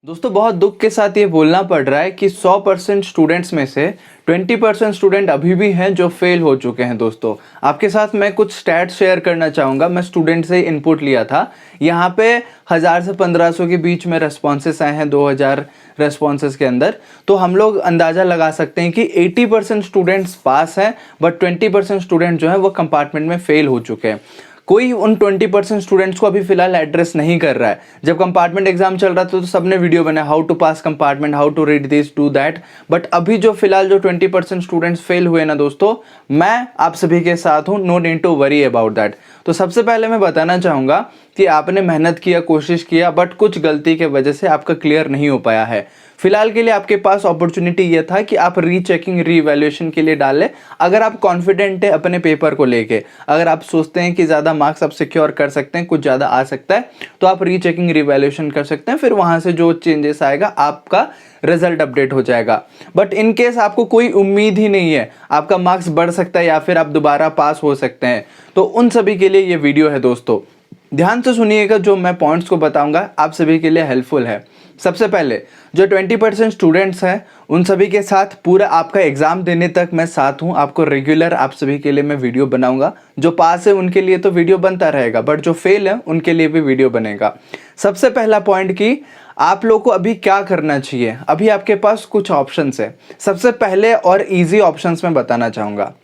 दोस्तों बहुत दुख के साथ ये बोलना पड़ रहा है कि 100% स्टूडेंट्स में से 20% स्टूडेंट अभी भी हैं जो फेल हो चुके हैं। दोस्तों आपके साथ मैं कुछ स्टैट्स शेयर करना चाहूँगा। मैं स्टूडेंट से इनपुट लिया था। यहाँ पे 1000 से 1500 के बीच में रेस्पॉन्सेस आए हैं 2000 रेस्पॉन्सेस के अंदर। तो हम लोग अंदाज़ा लगा सकते हैं कि 80% स्टूडेंट्स पास हैं बट 20% स्टूडेंट जो है वो कंपार्टमेंट में फेल हो चुके हैं। कोई उन 20% स्टूडेंट्स को अभी फिलहाल एड्रेस नहीं कर रहा है। जब कंपार्टमेंट एग्जाम चल रहा था तो सबने वीडियो बनाया how to pass compartment, how to read this, do that. But अभी जो फिलहाल जो 20% स्टूडेंट्स फेल हुए ना दोस्तों, मैं आप सभी के साथ हूँ, no need to worry about that. तो सबसे पहले मैं बताना चाहूँगा कि आपने मेहनत किया, कोशिश किया, बट कुछ गलती के वजह से आपका क्लियर नहीं हो पाया है। फिलहाल के लिए आपके पास अपॉर्चुनिटी ये था कि आप रीचेकिंग, रीवैल्यूएशन के लिए डालें। अगर आप कॉन्फिडेंट है अपने पेपर को लेके, अगर आप सोचते हैं कि ज़्यादा मार्क्स आप सिक्योर कर सकते हैं, कुछ ज़्यादा आ सकता है, तो आप रीचेकिंग, रीवैल्यूएशन कर सकते हैं। फिर वहाँ से जो चेंजेस आएगा आपका रिजल्ट अपडेट हो जाएगा। बट इन केस आपको कोई उम्मीद ही नहीं है, आपका मार्क्स बढ़ सकता है या फिर आप दोबारा पास हो सकते हैं, तो उन सभी के लिए ये वीडियो है। दोस्तों ध्यान से सुनिएगा, जो मैं पॉइंट्स को बताऊंगा आप सभी के लिए हेल्पफुल है। सबसे पहले जो 20% स्टूडेंट्स हैं उन सभी के साथ पूरा आपका एग्ज़ाम देने तक मैं साथ हूं। आपको रेगुलर आप सभी के लिए मैं वीडियो बनाऊंगा। जो पास है उनके लिए तो वीडियो बनता रहेगा, बट जो फेल है उनके लिए भी वीडियो बनेगा। सबसे पहला पॉइंट कि आप लोग को अभी क्या करना चाहिए। अभी आपके पास कुछ ऑप्शंस है। सबसे पहले और ईजी ऑप्शंस मैं बताना चाहूँगा।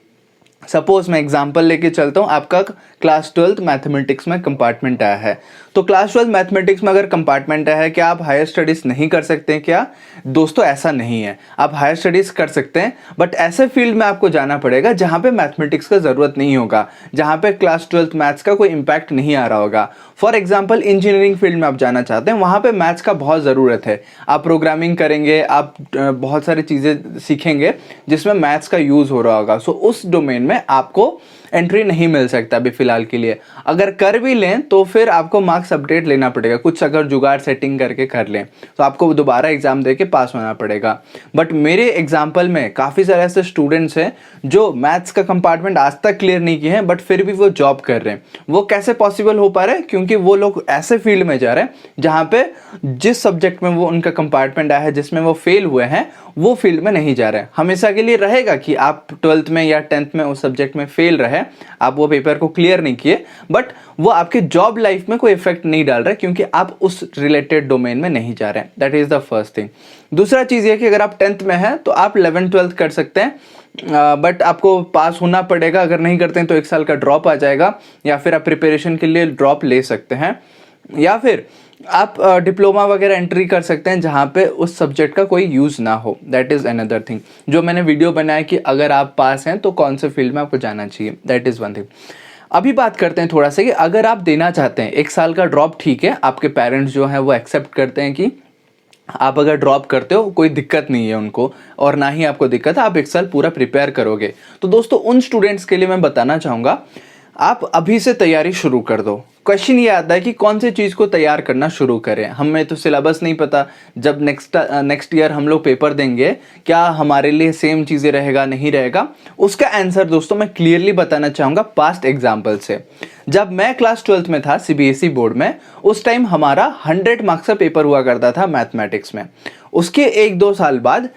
सपोज मैं एग्जांपल लेके चलता हूँ, आपका क्लास 12 मैथमेटिक्स में कंपार्टमेंट आया है। तो क्लास 12 मैथमेटिक्स में अगर कंपार्टमेंट आया है, क्या आप हायर स्टडीज़ नहीं कर सकते हैं क्या? दोस्तों ऐसा नहीं है, आप हायर स्टडीज़ कर सकते हैं, बट ऐसे फील्ड में आपको जाना पड़ेगा जहाँ पे मैथमेटिक्स का ज़रूरत नहीं होगा, जहाँ पे क्लास 12 मैथ्स का कोई इम्पैक्ट नहीं आ रहा होगा। फॉर एग्जाम्पल इंजीनियरिंग फील्ड में आप जाना चाहते हैं, वहाँ पर मैथ्स का बहुत ज़रूरत है। आप प्रोग्रामिंग करेंगे, आप बहुत सारी चीज़ें सीखेंगे जिसमें मैथ्स का यूज़ हो रहा होगा। सो उस डोमेन में आपको एंट्री नहीं मिल सकता अभी फिलहाल के लिए। अगर कर भी लें तो फिर आपको मार्क्स अपडेट लेना पड़ेगा, कुछ अगर जुगाड़ सेटिंग करके कर लें तो आपको दोबारा एग्जाम देके पास होना पड़ेगा। बट मेरे एग्जाम्पल में काफ़ी सारे ऐसे स्टूडेंट्स हैं जो मैथ्स का कंपार्टमेंट आज तक क्लियर नहीं किए हैं, बट फिर भी वो जॉब कर रहे हैं। वो कैसे पॉसिबल हो पा रहा है? क्योंकि वो लोग ऐसे फील्ड में जा रहे हैं जहाँ पे जिस सब्जेक्ट में वो उनका कंपार्टमेंट आया है, जिसमें वो फेल हुए हैं, वो फील्ड में नहीं जा रहे हैं। हमेशा के लिए रहेगा कि आप 12th में या 10th में उस सब्जेक्ट में फेल रहे, आप वो पेपर को क्लियर नहीं किए, बट वो आपके जॉब लाइफ में कोई इफेक्ट नहीं डाल रहा है क्योंकि आप उस रिलेटेड डोमेन में नहीं जा रहे हैं। That is the first thing. दूसरा चीज़ ये कि अगर आप 10th में हैं तो आप 11th 12th कर सकते हैं, बट आपको पास होना पड़ेगा। अगर नहीं करते हैं तो 1 साल का ड्रॉप आ जाएगा, या फिर आप प्रिपरेशन के लिए ड्रॉप ले सकते हैं, या फिर आप डिप्लोमा वगैरह एंट्री कर सकते हैं जहाँ पे उस सब्जेक्ट का कोई यूज़ ना हो। दैट इज़ अनदर थिंग जो मैंने वीडियो बनाया कि अगर आप पास हैं तो कौन से फील्ड में आपको जाना चाहिए। That is one thing. अभी बात करते हैं थोड़ा सा कि अगर आप देना चाहते हैं 1 साल का ड्रॉप, ठीक है, आपके पेरेंट्स जो हैं वो एक्सेप्ट करते हैं कि आप अगर ड्रॉप करते हो कोई दिक्कत नहीं है उनको, और ना ही आपको दिक्कत है, आप 1 साल पूरा प्रिपेयर करोगे। तो दोस्तों उन स्टूडेंट्स के लिए मैं बताना चाहूँगा आप अभी से तैयारी शुरू कर दो। क्वेश्चन ये आता है कि कौन सी चीज़ को तैयार करना शुरू करें। हमें तो सिलेबस नहीं पता, जब नेक्स्ट ईयर हम लोग पेपर देंगे क्या हमारे लिए सेम चीज़ें रहेगा, नहीं रहेगा। उसका आंसर दोस्तों मैं क्लियरली बताना चाहूँगा पास्ट एग्जाम्पल से। जब मैं क्लास 12th में था CBSE बोर्ड में, उस टाइम हमारा 100 मार्क्स का पेपर हुआ करता था मैथमेटिक्स में। उसके 1-2 साल बाद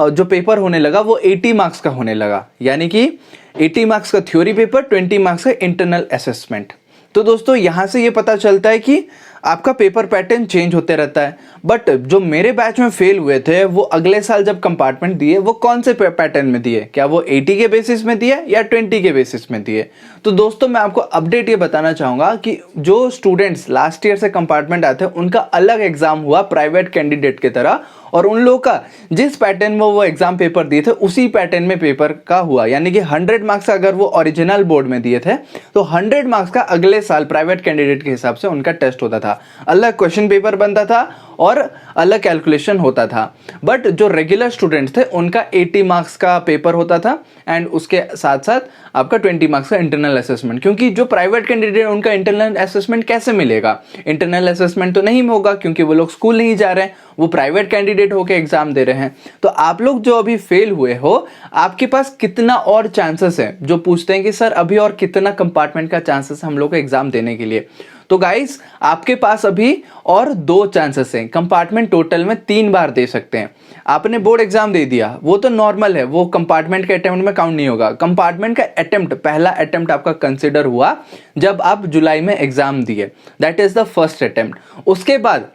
जो पेपर होने लगा वो 80 मार्क्स का होने लगा, यानी कि 80 मार्क्स का थ्योरी पेपर, 20 मार्क्स का इंटरनल असेसमेंट। तो दोस्तों यहाँ से ये पता चलता है कि आपका पेपर पैटर्न चेंज होते रहता है। बट जो मेरे बैच में फेल हुए थे वो अगले साल जब कंपार्टमेंट दिए वो कौन से पैटर्न में दिए? क्या वो 80 के बेसिस में दिए या 20 के बेसिस में दिए? तो दोस्तों मैं आपको अपडेट ये बताना चाहूँगा कि जो स्टूडेंट्स लास्ट ईयर से कंपार्टमेंट आए थे उनका अलग एग्जाम हुआ प्राइवेट कैंडिडेट की तरह, और उन लोगों का जिस पैटर्न में वो एग्जाम पेपर दिए थे उसी पैटर्न में पेपर का हुआ। यानी कि 100 मार्क्स अगर वो ओरिजिनल बोर्ड में दिए थे तो 100 मार्क्स का अगले साल प्राइवेट कैंडिडेट के हिसाब से उनका टेस्ट होता था, अलग क्वेश्चन पेपर बनता था और अलग कैलकुलेशन होता था। बट जो रेगुलर स्टूडेंट्स थे उनका 80 मार्क्स का पेपर होता था एंड उसके साथ साथ आपका 20 मार्क्स का इंटरनल असेसमेंट। क्योंकि जो प्राइवेट कैंडिडेट उनका इंटरनल असेसमेंट कैसे मिलेगा? इंटरनल असेसमेंट तो नहीं होगा क्योंकि वो लोग स्कूल नहीं जा रहे हैं, वो प्राइवेट कैंडिडेट होकर एग्जाम दे रहे हैं। तो आप लोग जो अभी फेल हुए हो, आपके पास कितना और चांसेस है? जो पूछते हैं कि सर अभी और कितना कंपार्टमेंट का चांसेस हम लोग को एग्जाम देने के लिए, तो गाइस आपके पास अभी और 2 चांसेस हैं। कंपार्टमेंट टोटल में 3 बार दे सकते हैं। आपने बोर्ड एग्जाम दे दिया, वो तो नॉर्मल है, वो कंपार्टमेंट के अटेम्प्ट में काउंट नहीं होगा। कंपार्टमेंट का अटेम्प्ट, पहला अटेम्प्ट आपका कंसिडर हुआ जब आप जुलाई में एग्जाम दिए, that is the first attempt. उसके बाद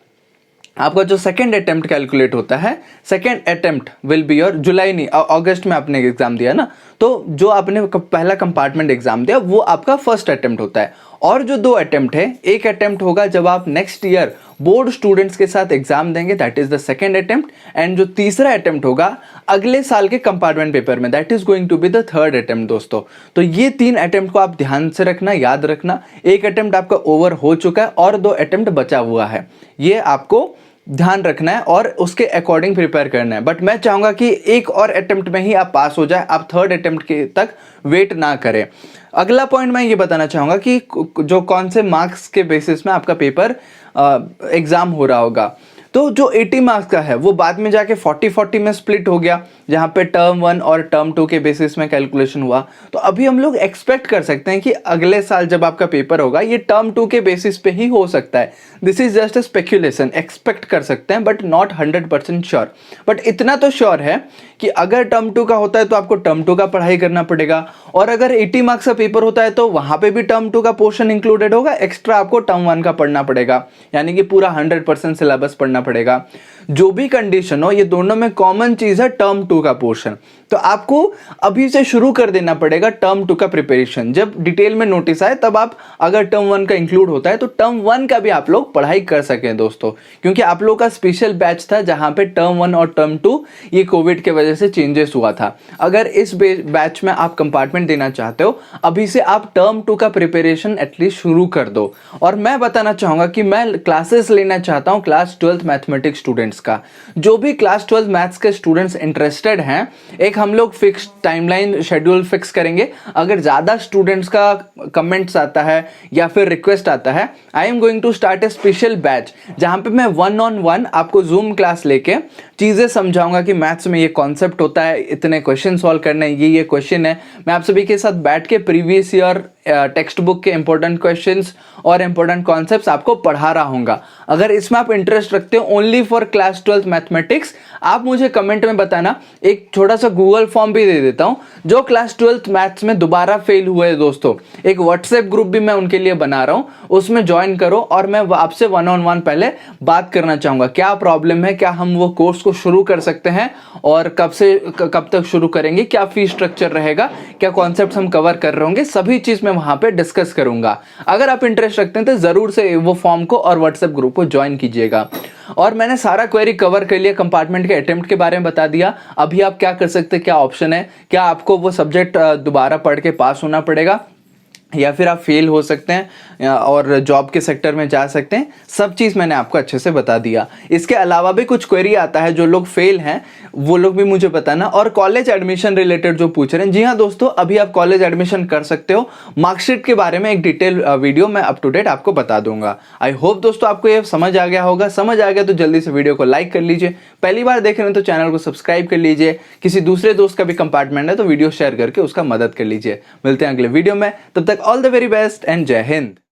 आपका जो सेकंड अटेम्प्ट कैलकुलेट होता है, second attempt will be your, जुलाई नहीं अगस्त में आपने एग्जाम दिया ना, तो जो आपने पहला कंपार्टमेंट एग्जाम दिया वो आपका फर्स्ट अटेम्प्ट होता है। और जो 2 अटेम्प्ट है, एक अटेम्प्ट होगा जब आप नेक्स्ट ईयर बोर्ड स्टूडेंट्स के साथ एग्जाम देंगे, that is the second attempt. And जो तीसरा अटेम्प्ट होगा अगले साल के कंपार्टमेंट पेपर में, that is going to be the third attempt दोस्तों। तो ये 3 अटेम्प्ट को आप ध्यान से रखना, याद रखना। एक अटेम्प्ट आपका ओवर हो चुका है और 2 अटेम्प्ट बचा हुआ है, ये आपको ध्यान रखना है और उसके अकॉर्डिंग प्रिपेयर करना है। बट मैं चाहूंगा कि एक और अटेम्प्ट में ही आप पास हो जाए, आप थर्ड अटेम्प्ट के तक वेट ना करें। अगला पॉइंट मैं ये बताना चाहूंगा कि जो कौन से मार्क्स के बेसिस में आपका पेपर एग्जाम हो रहा होगा। तो जो 80 मार्क्स का है वो बाद में जाके 40-40 में स्प्लिट हो गया, जहाँ पे टर्म 1 और टर्म 2 के बेसिस में कैलकुलेशन हुआ। तो अभी हम लोग एक्सपेक्ट कर सकते हैं कि अगले साल जब आपका पेपर होगा ये टर्म 2 के बेसिस पे ही हो सकता है। This is just a speculation, expect कर सकते हैं बट नॉट 100% श्योर। बट इतना तो श्योर है कि अगर टर्म 2 का होता है तो आपको टर्म 2 का पढ़ाई करना पड़ेगा, और अगर 80 मार्क्स का पेपर होता है तो वहां पे भी टर्म 2 का पोर्शन इंक्लूडेड होगा, एक्स्ट्रा आपको टर्म 1 का पढ़ना पड़ेगा, यानी कि पूरा 100% सिलेबस पढ़ना पड़ेगा। जो भी कंडीशन हो, ये दोनों में कॉमन चीज है टर्म 2 का पोर्शन। तो आपको अभी से शुरू कर देना पड़ेगा टर्म 2 का प्रिपरेशन। जब डिटेल में नोटिस आए तब आप, अगर टर्म 1 का इंक्लूड होता है तो टर्म 1 का भी आप लोग पढ़ाई कर सकें दोस्तों, क्योंकि आप लोग का स्पेशल बैच था जहां पे टर्म 1 और टर्म 2 ये कोविड के वजह से चेंजेस हुआ था। अगर इस बैच में आप कंपार्टमेंट देना चाहते हो, अभी से आप टर्म 2 का प्रिपरेशन एटलीस्ट शुरू कर दो। और मैं बताना चाहूंगा कि मैं क्लासेस लेना चाहता हूं क्लास 12th मैथमेटिक्स स्टूडेंट्स का। जो भी क्लास 12 मैथ्स के स्टूडेंट्स इंटरेस्टेड हैं, एक हम लोग फिक्स टाइमलाइन शेड्यूल फिक्स करेंगे। अगर ज्यादा स्टूडेंट्स का कमेंट्स आता है या फिर रिक्वेस्ट आता है, I am going to start a special batch जहां पे मैं 1-on-1 आपको जूम क्लास लेके चीजें समझाऊंगा कि मैथ्स में ये कॉन्सेप्ट होता है, इतने क्वेश्चन सॉल्व करने, ये क्वेश्चन है। मैं आप सभी के साथ बैठ के प्रीवियस ईयर टेक्स्ट बुक के इंपॉर्टेंट क्वेश्चंस और इंपॉर्टेंट कॉन्सेप्ट्स आपको पढ़ा रहा हूंगा। अगर इसमें आप इंटरेस्ट रखते हो only for class 12th mathematics, आप मुझे कमेंट में बताना। एक छोटा सा गूगल फॉर्म भी दे देता हूं, जो क्लास 12th मैथ्स में दोबारा फेल हुए दोस्तों, एक व्हाट्सएप ग्रुप भी मैं उनके लिए बना रहा हूं, उसमें ज्वाइन करो और मैं आपसे 1-on-1 पहले बात करना चाहूंगा। क्या प्रॉब्लम है, क्या हम वो कोर्स को शुरू कर सकते हैं और कब से कब तक शुरू करेंगे, क्या फीस स्ट्रक्चर रहेगा, क्या कॉन्सेप्ट हम कवर कर रहे होंगे, सभी चीज मैं वहां पे डिस्कस करूंगा। अगर आप इंटरेस्ट रखते हैं तो जरूर से वो फॉर्म को और व्हाट्सएप ग्रुप को ज्वाइन कीजिएगा। और मैंने सारा क्वेरी कवर कर लिया, कंपार्टमेंट के अटेम्प्ट के बारे में बता दिया। अभी आप क्या कर सकते हैं, क्या ऑप्शन है, क्या आपको वो सब्जेक्ट दोबारा पढ़ के पास होना पड़ेगा या फिर आप फेल हो सकते हैं और जॉब के सेक्टर में जा सकते हैं, सब चीज़ मैंने आपको अच्छे से बता दिया। इसके अलावा भी कुछ क्वेरी आता है, जो लोग फेल हैं वो लोग भी मुझे बताना। और कॉलेज एडमिशन रिलेटेड जो पूछ रहे हैं, जी हाँ दोस्तों, अभी आप कॉलेज एडमिशन कर सकते हो। मार्कशीट के बारे में एक डिटेल वीडियो मैं अप टू डेट आपको बता दूंगा। आई होप दोस्तों आपको ये समझ आ गया होगा। समझ आ गया तो जल्दी से वीडियो को लाइक कर लीजिए, पहली बार देख रहे हैं तो चैनल को सब्सक्राइब कर लीजिए, किसी दूसरे दोस्त का भी कंपार्टमेंट है तो वीडियो शेयर करके उसका मदद कर लीजिए। मिलते हैं अगले वीडियो में, तब तक all the very best and जय हिंद।